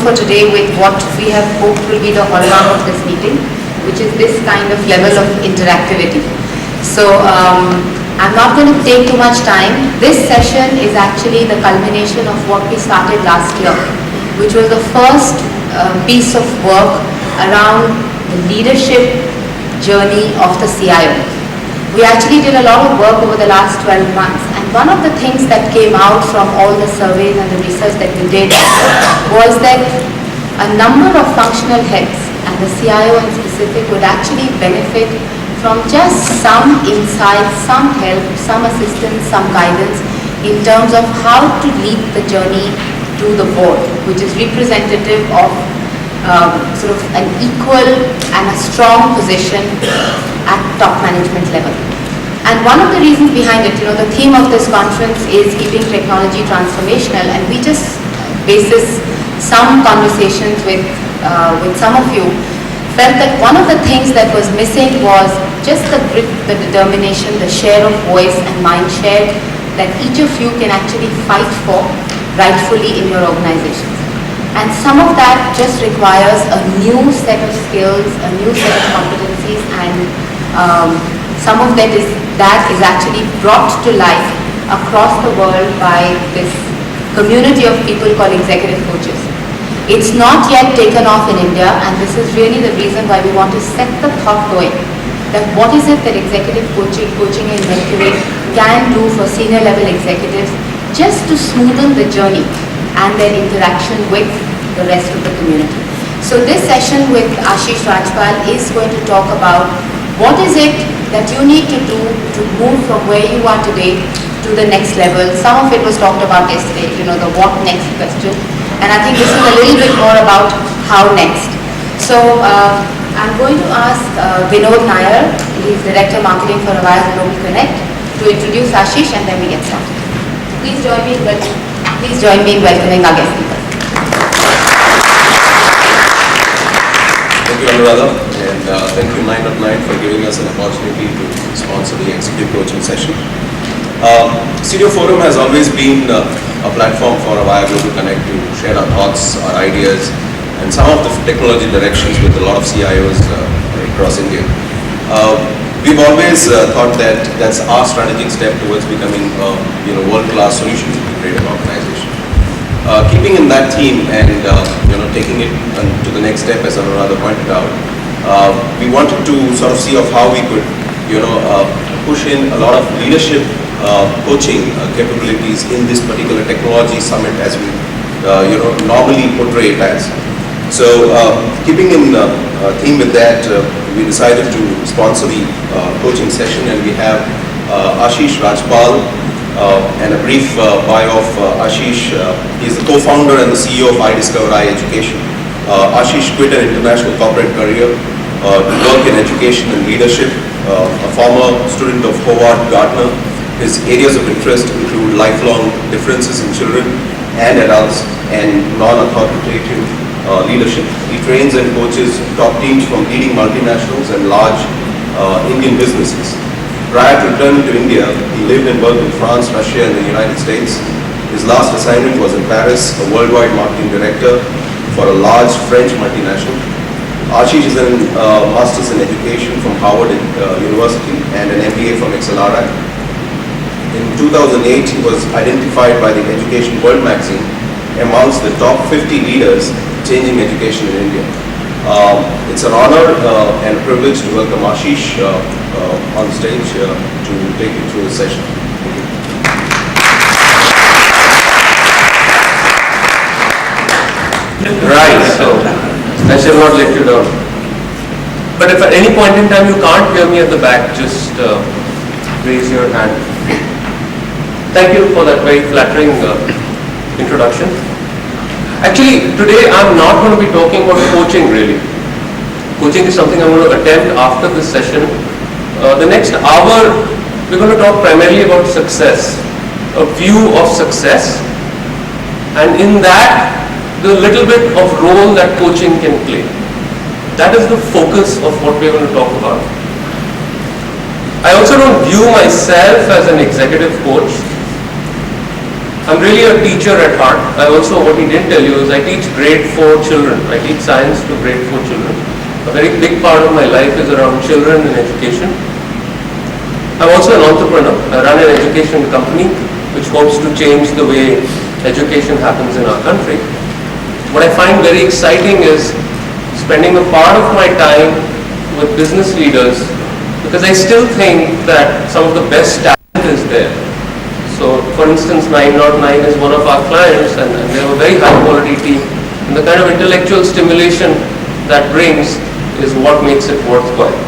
for today with what we have hoped will be the hallmark of this meeting, which is this kind of level of interactivity. So I'm not going to take too much time. This session is actually the culmination of what we started last year, which was the first piece of work around the leadership journey of the CIO. We actually did a lot of work over the last 12 months, and one of the things that came out from all the surveys and the research that we did was that a number of functional heads, and the CIO in specific, would actually benefit from just some insights, some help, some assistance, some guidance in terms of how to lead the journey to the board, which is representative of sort of an equal and a strong position at top management level. And one of the reasons behind it, the theme of this conference is keeping technology transformational, and we just basis some conversations with some of you felt that one of the things that was missing was just the grit, the determination, the share of voice and mind share that each of you can actually fight for rightfully in your organizations. And some of that just requires a new set of skills, a new set of competencies, and some of that is actually brought to life across the world by this community of people called executive coaches. It's not yet taken off in India, and this is really the reason why we want to set the thought going, that what is it that executive coaching and mentoring can do for senior level executives just to smoothen the journey and their interaction with the rest of the community. So this session with Ashish Rajpal is going to talk about what is it that you need to do to move from where you are today to the next level. Some of it was talked about yesterday, the what next question. And I think this is a little bit more about how next. So I'm going to ask Vinod Nair, he's Director Marketing for Avaya Global Connect, to introduce Ashish, and then we get started. Please join me in welcoming our guest speaker. Thank you, Anuradha, and thank you 9.9 for giving us an opportunity to sponsor the executive coaching session. Studio Forum has always been a platform for Avaya Global Connect to share our thoughts, our ideas, and some of the technology directions with a lot of CIOs across India. We've always thought that that's our strategic step towards becoming a world-class solution integrated organization. Keeping in that theme and taking it to the next step, as Anuradha pointed out, we wanted to sort of see of how we could push in a lot of leadership coaching capabilities in this particular technology summit, as we normally portray it as. So keeping in theme with that, we decided to sponsor the coaching session, and we have Ashish Rajpal, and a brief bio of Ashish. He is the co-founder and the CEO of iDiscover Education. Ashish quit an international corporate career to work in education and leadership, a former student of Howard Gardner. His areas of interest include lifelong differences in children and adults and non-authoritative leadership. He trains and coaches top teams from leading multinationals and large Indian businesses. Prior to returning to India, he lived and worked in France, Russia, and the United States. His last assignment was in Paris, a worldwide marketing director for a large French multinational. Ashish is a Master's in Education from Howard University and an MBA from XLRI. In 2008, he was identified by the Education World magazine amongst the top 50 leaders changing education in India. It's an honor and a privilege to welcome Ashish on stage to take you through the session. Thank you. Right, so I shall not let you down. But if at any point in time you can't hear me at the back, just raise your hand. Thank you for that very flattering introduction. Actually, today I'm not going to be talking about coaching really. Coaching is something I'm going to attempt after this session. The next hour, we're going to talk primarily about success, a view of success, and in that, the little bit of role that coaching can play. That is the focus of what we're going to talk about. I also don't view myself as an executive coach. I'm really a teacher at heart. I also, what he didn't tell you is I teach grade 4 children. I teach science to grade 4 children. A very big part of my life is around children and education. I'm also an entrepreneur. I run an education company which hopes to change the way education happens in our country. What I find very exciting is spending a part of my time with business leaders, because I still think that some of the best talent is there. So, for instance, 909 is one of our clients, and they have a very high quality team. And the kind of intellectual stimulation that brings is what makes it worthwhile.